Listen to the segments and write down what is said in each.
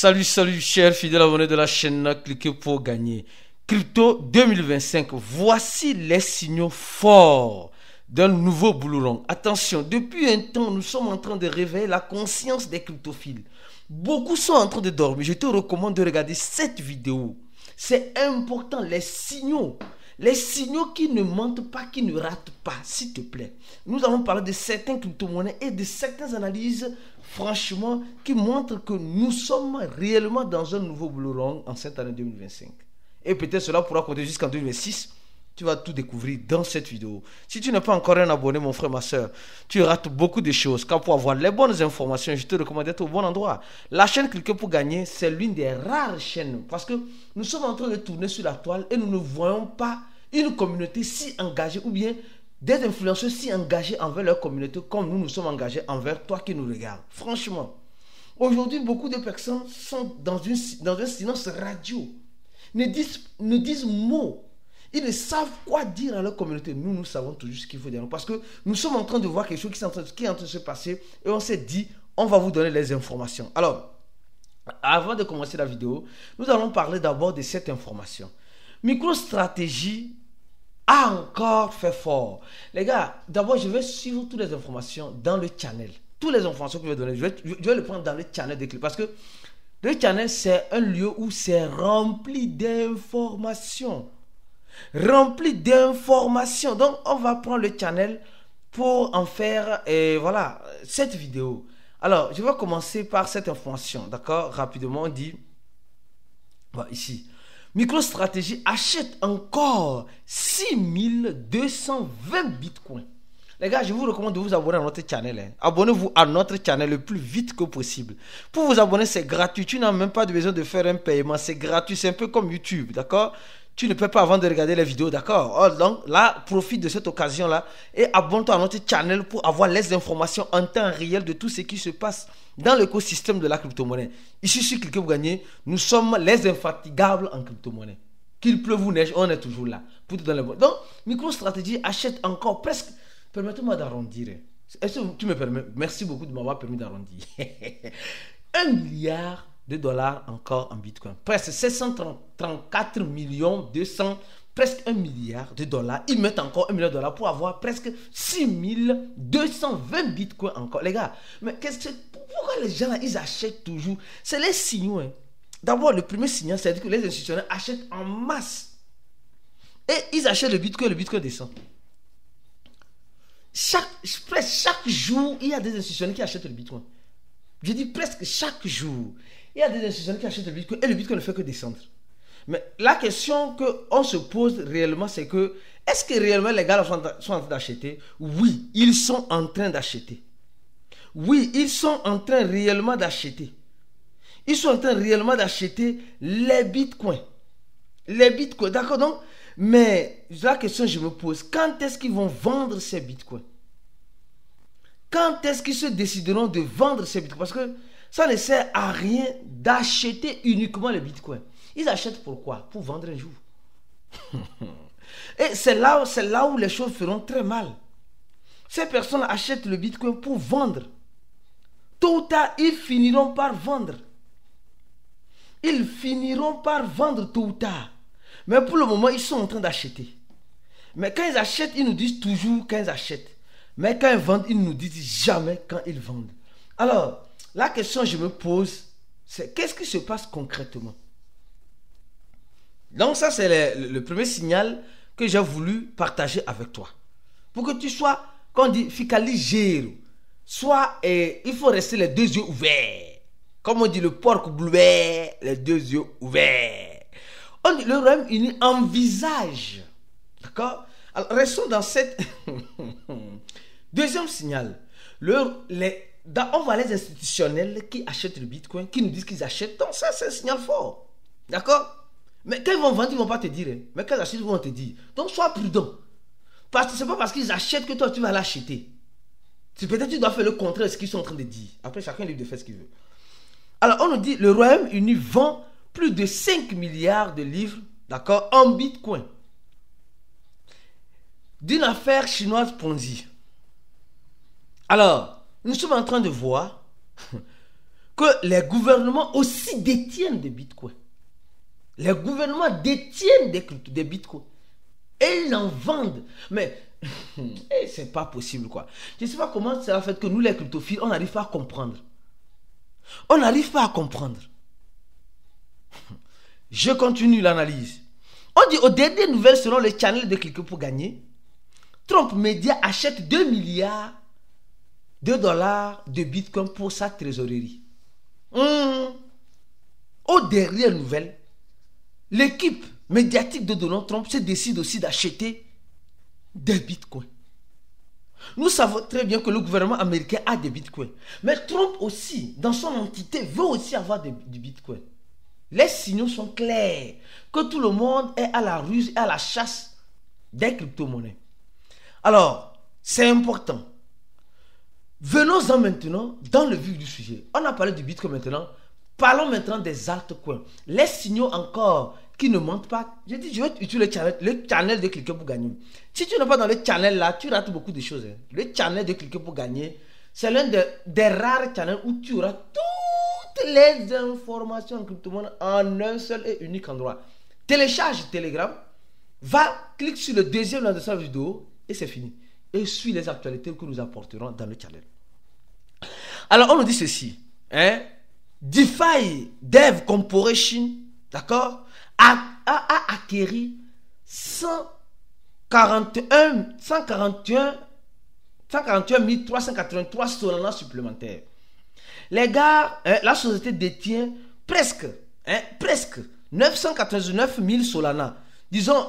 Salut, chers fidèles abonnés de la chaîne, cliquez pour gagner. Crypto 2025, voici les signaux forts d'un nouveau bull run. Attention, depuis un temps, nous sommes en train de réveiller la conscience des cryptophiles. Beaucoup sont en train de dormir. Je te recommande de regarder cette vidéo. C'est important, les signaux. Les signaux qui ne mentent pas, qui ne ratent pas, s'il te plaît. Nous allons parler de certaines crypto-monnaies et de certaines analyses, franchement, qui montrent que nous sommes réellement dans un nouveau bull run en cette année 2025. Et peut-être cela pourra compter jusqu'en 2026. Tu vas tout découvrir dans cette vidéo. Si tu n'es pas encore un abonné, mon frère, ma soeur, tu rates beaucoup de choses. Car pour avoir les bonnes informations, je te recommande d'être au bon endroit. La chaîne Cliquez pour gagner, c'est l'une des rares chaînes. Parce que nous sommes en train de tourner sur la toile et nous ne voyons pas une communauté si engagée ou bien des influenceurs si engagés envers leur communauté comme nous sommes engagés envers toi qui nous regardes. Franchement, aujourd'hui, beaucoup de personnes sont dans un silence radio. Ne disent mot. Ils ne savent quoi dire à leur communauté. Nous savons toujours ce qu'il faut dire. Parce que nous sommes en train de voir quelque chose qui est en train de se passer. Et on s'est dit, on va vous donner les informations. Alors, avant de commencer la vidéo, nous allons parler d'abord de cette information. MicroStrategy a encore fait fort. Les gars, d'abord, je vais suivre toutes les informations dans le channel. Toutes les informations que je vais donner, je vais les prendre dans le channel de Cliquez. Parce que le channel, c'est un lieu où c'est rempli d'informations. Donc on va prendre le channel pour en faire voilà cette vidéo. Alors je vais commencer par cette information, d'accord? Rapidement, on dit ici MicroStrategy achète encore 6220 bitcoins. Les gars, je vous recommande de vous abonner à notre channel. Abonnez-vous à notre channel le plus vite que possible. Pour vous abonner, c'est gratuit. Tu n'as même pas besoin de faire un paiement. C'est gratuit. C'est un peu comme YouTube, d'accord? Tu ne peux pas avant de regarder les vidéos, d'accord? Donc là, profite de cette occasion-là et abonne-toi à notre channel pour avoir les informations en temps réel de tout ce qui se passe dans l'écosystème de la crypto-monnaie. Ici, sur Cliquez pour gagner, nous sommes les infatigables en crypto-monnaie. Qu'il pleuve ou neige, on est toujours là. Pour te donner le bon. Donc, MicroStrategy achète encore presque... Permettez-moi d'arrondir. Est-ce que tu me permets? Merci beaucoup de m'avoir permis d'arrondir. 1 milliard de dollars encore en bitcoin. Presque 734 millions 200, presque 1 milliard de dollars. Ils mettent encore 1 milliard de dollars pour avoir presque 6220 bitcoins encore. Les gars, mais pourquoi les gens là, ils achètent toujours? C'est les signaux. D'abord, le premier signal, c'est que les institutionnels achètent en masse. Et ils achètent le bitcoin descend. Presque chaque jour, il y a des institutionnels qui achètent le bitcoin. Je dis presque chaque jour. Il y a des institutionnels qui achètent le bitcoin et le bitcoin ne fait que descendre. Mais la question qu'on se pose réellement, c'est que est-ce que réellement les gars sont en train d'acheter? Oui, ils sont en train d'acheter. Oui, ils sont en train réellement d'acheter. Ils sont en train réellement d'acheter les bitcoins. Les bitcoins, d'accord? Donc, mais la question que je me pose, quand est-ce qu'ils vont vendre ces bitcoins? Quand est-ce qu'ils se décideront de vendre ces bitcoins? Parce que ça ne sert à rien d'acheter uniquement les bitcoins. Ils achètent pourquoi? Pour vendre un jour. Et c'est là où les choses feront très mal. Ces personnes achètent le bitcoin pour vendre. Tôt ou tard, ils finiront par vendre. Ils finiront par vendre tôt ou tard. Mais pour le moment, ils sont en train d'acheter. Mais quand ils achètent, ils nous disent toujours quand ils achètent. Mais quand ils vendent, ils ne nous disent jamais quand ils vendent. Alors, la question que je me pose, c'est qu'est-ce qui se passe concrètement? Donc ça, c'est le premier signal que j'ai voulu partager avec toi. Pour que tu sois, quand on dit ficaliger, soit il faut rester les deux yeux ouverts. Comme on dit le porc bleuet, les deux yeux ouverts. On dit le Royaume-Uni envisage. D'accord? Alors, restons dans cette... Deuxième signal. On voit les institutionnels qui achètent le bitcoin, qui nous disent qu'ils achètent. Donc ça, c'est un signal fort. D'accord? Mais quand ils vont vendre, ils ne vont pas te dire. Mais quand ils achètent, ils vont te dire. Donc sois prudent. Parce que ce n'est pas parce qu'ils achètent que toi, tu vas l'acheter. C'est peut-être que tu dois faire le contraire de ce qu'ils sont en train de dire. Après, chacun est libre de faire ce qu'il veut. Alors, on nous dit, le Royaume-Uni vend plus de 5 milliards de livres, d'accord, en bitcoin. D'une affaire chinoise Ponzi. Alors, nous sommes en train de voir que les gouvernements aussi détiennent des bitcoins. Les gouvernements détiennent des bitcoins. Et ils en vendent. Mais c'est pas possible, quoi. Je ne sais pas comment ça fait que nous, les cryptophiles, on n'arrive pas à comprendre. On n'arrive pas à comprendre. Je continue l'analyse. On dit aux dernières nouvelles selon les channels de Cliquer pour gagner, Trump Media achète 2 milliards de dollars de bitcoin pour sa trésorerie. Aux dernières nouvelles, l'équipe médiatique de Donald Trump se décide aussi d'acheter des bitcoins. Nous savons très bien que le gouvernement américain a des bitcoins. Mais Trump aussi, dans son entité, veut aussi avoir du bitcoin. Les signaux sont clairs. Que tout le monde est à la ruse et à la chasse des crypto-monnaies. Alors, c'est important. Venons-en maintenant dans le vif du sujet. On a parlé du bitcoin maintenant. Parlons maintenant des altcoins. Les signaux encore qui ne mentent pas. Je dis, je vais utiliser le channel de Cliquer pour gagner. Si tu n'es pas dans le channel là, tu rates beaucoup de choses. Le channel de Cliquer pour gagner, c'est l'un des rares channels où tu auras toutes les informations en crypto-monnaie en un seul et unique endroit. Télécharge Telegram, clique sur le deuxième lien de cette vidéo et c'est fini. Et suis les actualités que nous apporterons dans le channel. Alors, on nous dit ceci. DeFi Dev Corporation, d'accord, a acquéri 141 383 Solana supplémentaires. Les gars, la société détient presque 999 000 Solana. Disons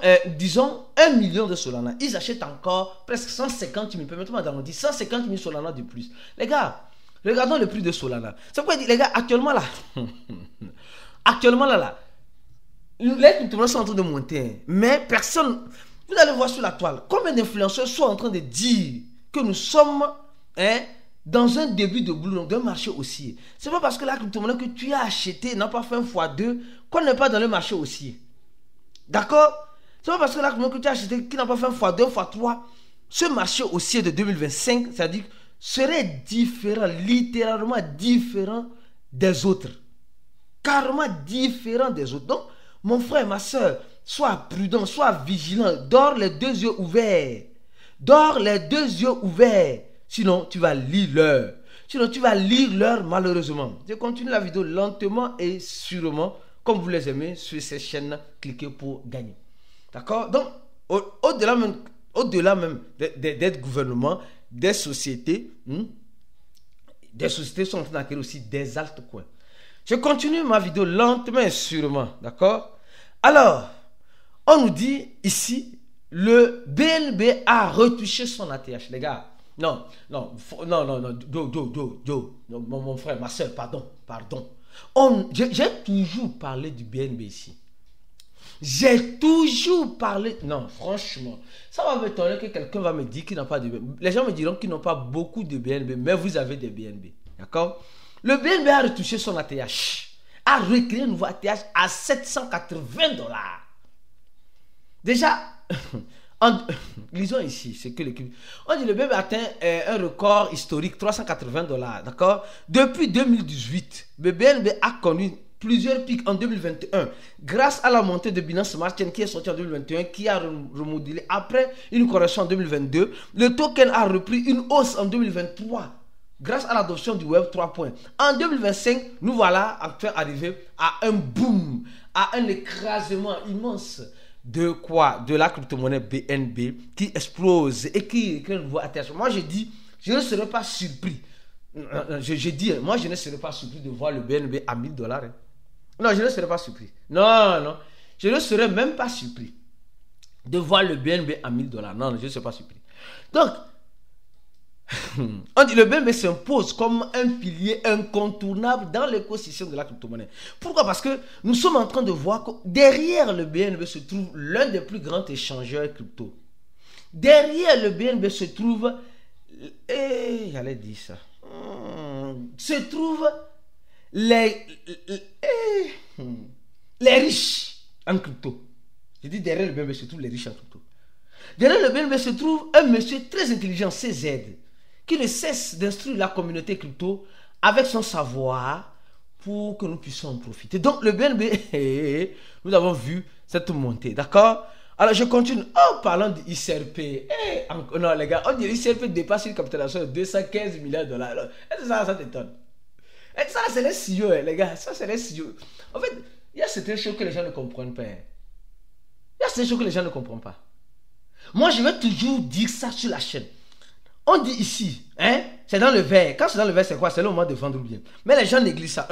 1 million de Solana. Ils achètent encore presque 150 000. Permettez-moi d'arrondir 150 000 Solana de plus. Les gars, regardons le prix de Solana. C'est pourquoi, les gars, actuellement là, les crypto-monnaies sont en train de monter. Mais personne, vous allez voir sur la toile, combien d'influenceurs sont en train de dire que nous sommes dans un début de boulot, d'un marché haussier. C'est pas parce que la crypto-monnaie que tu as acheté n'a pas fait un x2 qu'on n'est pas dans le marché haussier. D'accord? C'est pas parce que la crypto-monnaie que tu as acheté qui n'a pas fait un x2, un x3, ce marché haussier de 2025, c'est-à-dire serait différent, littéralement différent des autres. Carrément différent des autres. Donc, mon frère, ma soeur, sois prudent, sois vigilant, dors les deux yeux ouverts. Dors les deux yeux ouverts. Sinon, tu vas lire l'heure. Malheureusement. Je continue la vidéo lentement et sûrement, comme vous les aimez, sur ces chaînes, cliquez pour gagner. D'accord? Donc, au-delà même des gouvernements, des sociétés sont en train d'acquérir aussi des altcoins. Je continue ma vidéo lentement et sûrement. D'accord? Alors, on nous dit ici, le BNB a retouché son ATH. Les gars, non, mon frère, ma soeur, pardon. J'ai toujours parlé du BNB ici. Non, franchement, ça va m'étonner que quelqu'un va me dire qu'il n'a pas de BNB. Les gens me diront qu'ils n'ont pas beaucoup de BNB, mais vous avez des BNB. D'accord? Le BNB a retouché son ATH, a recréé un nouveau ATH à $780. Déjà, lisons ici ce que l'équipe. On dit le BNB atteint un record historique, $380. D'accord? Depuis 2018, le BNB a connu plusieurs pics en 2021 grâce à la montée de Binance Smart Chain qui est sortie en 2021, qui a remodelé après une correction en 2022. Le token a repris une hausse en 2023 grâce à l'adoption du Web 3.0. En 2025, nous voilà enfin arrivés à un boom, à un écrasement immense de quoi? De la crypto-monnaie BNB qui explose et qui crée un nouveau ATH. Moi, je dis, je ne serais pas surpris. Moi, je ne serais pas surpris de voir le BNB à $1000. Non, je ne serais pas surpris. Non. Je ne serais même pas surpris de voir le BNB à $1000. Non, je ne serais pas surpris. Donc, on dit le BNB s'impose comme un pilier incontournable dans l'écosystème de la crypto-monnaie. Pourquoi? Parce que nous sommes en train de voir que derrière le BNB se trouve l'un des plus grands échangeurs crypto. Derrière le BNB se trouve... j'allais dire ça. Se trouvent les riches en crypto. Je dis derrière le BNB se trouvent les riches en crypto. Derrière le BNB se trouve un monsieur très intelligent, CZ, qui ne cesse d'instruire la communauté crypto avec son savoir, pour que nous puissions en profiter. Donc le BNB, nous avons vu cette montée, d'accord? Alors je continue en parlant de ICRP. Non les gars, on dit ICRP dépasse une capitalisation de 215 milliards de dollars. Est-ce que ça t'étonne? Et ça c'est les CEO, les gars, ça c'est les CEO. En fait, il y a certaines choses que les gens ne comprennent pas. Il y a certaines choses que les gens ne comprennent pas. Moi je vais toujours dire ça sur la chaîne. On dit ici, c'est dans le vert. Quand c'est dans le vert, c'est quoi? C'est le moment de vendre bien. Mais les gens négligent ça.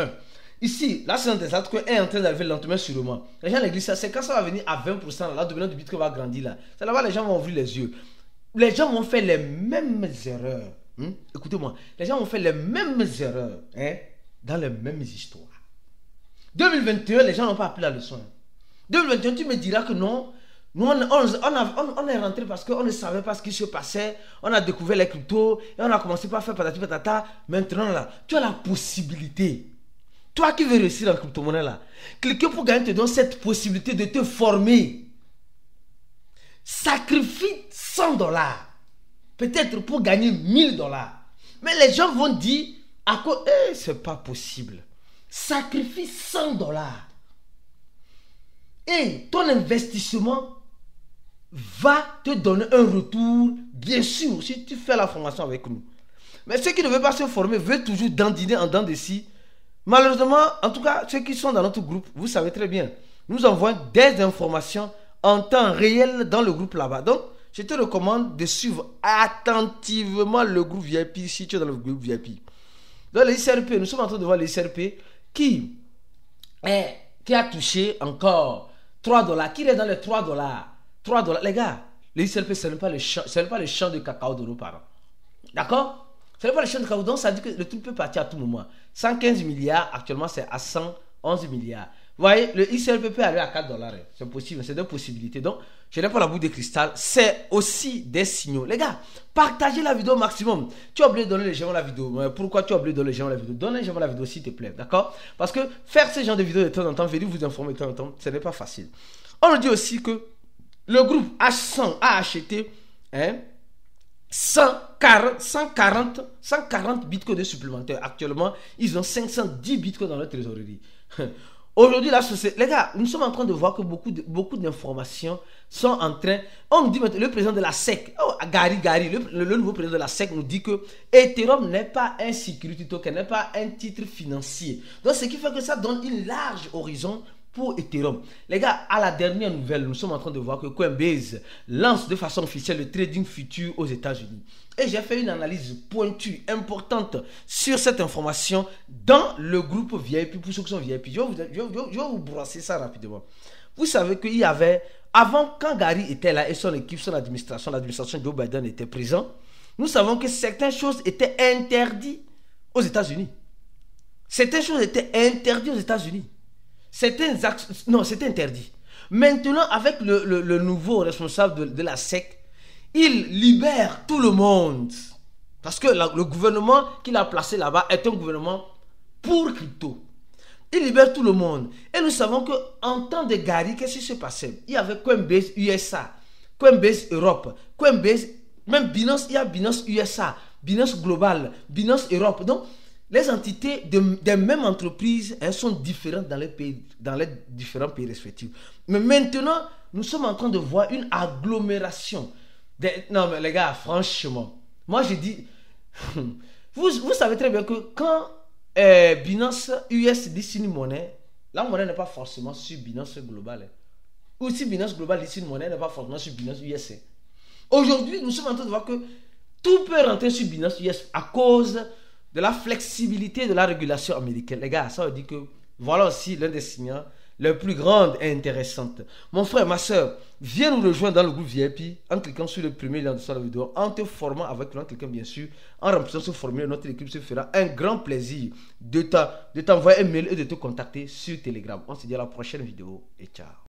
Ici, là, c'est un des actes est en train d'arriver lentement sûrement. Les gens négligent ça. C'est quand ça va venir à 20%, là, le dominant du Bitcoin va grandir là. C'est là-bas les gens vont ouvrir les yeux. Les gens vont faire les mêmes erreurs. Écoutez-moi. Les gens vont faire les mêmes erreurs dans les mêmes histoires. 2021, les gens n'ont pas appris la leçon. 2021, tu me diras que non. Nous, on est rentré parce qu'on ne savait pas ce qui se passait. On a découvert les cryptos et on a commencé par faire patati patata. Maintenant, là, tu as la possibilité. Toi qui veux réussir en crypto-monnaie, là, cliquer pour gagner te donne cette possibilité de te former. Sacrifie $100. Peut-être pour gagner $1000. Mais les gens vont dire, à quoi, c'est pas possible. Sacrifie $100. Et ton investissement va te donner un retour, bien sûr, si tu fais la formation avec nous. Mais ceux qui ne veulent pas se former veulent toujours dandiner en dents de scie. Malheureusement, en tout cas, ceux qui sont dans notre groupe, vous savez très bien, nous envoyons des informations en temps réel dans le groupe là-bas. Donc, je te recommande de suivre attentivement le groupe VIP si tu es dans le groupe VIP. Dans les ICRP, nous sommes en train de voir les ICRP qui a touché encore $3, qui est dans les $3. $3, les gars, les ICRP, ce n'est pas le champ de cacao de nos parents. D'accord? Ce n'est pas le champ de cacao, donc ça dit que le truc peut partir à tout moment. 115 milliards, actuellement c'est à 111 milliards. Vous voyez, le ICRP peut aller à $4. C'est possible, c'est des possibilités. Donc, je n'ai pas la boule de cristal, c'est aussi des signaux. Les gars, partagez la vidéo au maximum. Tu as oublié de donner les j'aime la vidéo. Mais pourquoi tu as oublié de donner les j'aime la vidéo? Donne les j'aime la vidéo s'il te plaît, d'accord? Parce que faire ce genre de vidéos de temps en temps, venir vous informer de temps en temps, ce n'est pas facile. On nous dit aussi que le groupe H100 a acheté 140 bitcoins de supplémentaires. Actuellement, ils ont 510 bitcoins dans leur trésorerie. Aujourd'hui, la société, les gars, nous sommes en train de voir que beaucoup d'informations sont en train. On nous dit maintenant, le président de la SEC, Gary, le nouveau président de la SEC nous dit que Ethereum n'est pas un security token, n'est pas un titre financier. Donc, ce qui fait que ça donne une large horizon pour Ethereum. Les gars, à la dernière nouvelle, nous sommes en train de voir que Coinbase lance de façon officielle le trading futur aux États-Unis. Et j'ai fait une analyse pointue, importante sur cette information dans le groupe VIP pour ceux qui sont VIP. Je vais vous brosser ça rapidement. Vous savez qu'il y avait, avant, quand Gary était là et son équipe, son administration, l'administration de Joe Biden était présent, nous savons que certaines choses étaient interdites aux États-Unis. Certaines choses étaient interdites aux États-Unis. Non, c'était interdit. Maintenant, avec le nouveau responsable de la SEC, il libère tout le monde. Parce que le gouvernement qu'il a placé là-bas est un gouvernement pour crypto. Il libère tout le monde. Et nous savons qu'en temps de Gary, qu'est-ce qui se passait? Il y avait Coinbase USA, Coinbase Europe, Coinbase, même Binance, il y a Binance USA, Binance Global, Binance Europe. Donc, les entités des mêmes entreprises sont différentes dans les différents pays respectifs. Mais maintenant, nous sommes en train de voir une agglomération. Non, mais les gars, franchement, moi je dis, vous savez très bien que quand Binance US dit une monnaie, la monnaie n'est pas forcément sur Binance Global. Ou si Binance Global dit une monnaie, n'est pas forcément sur Binance US. Aujourd'hui, nous sommes en train de voir que tout peut rentrer sur Binance US à cause de la flexibilité de la régulation américaine. Les gars, ça veut dire que voilà aussi l'un des signaux les plus grands et intéressants. Mon frère, ma soeur, viens nous rejoindre dans le groupe VIP en cliquant sur le premier lien de la vidéo, en te formant avec nous, en cliquant bien sûr, en remplissant ce formulaire. Notre équipe se fera un grand plaisir de t'envoyer un mail et de te contacter sur Telegram. On se dit à la prochaine vidéo et ciao.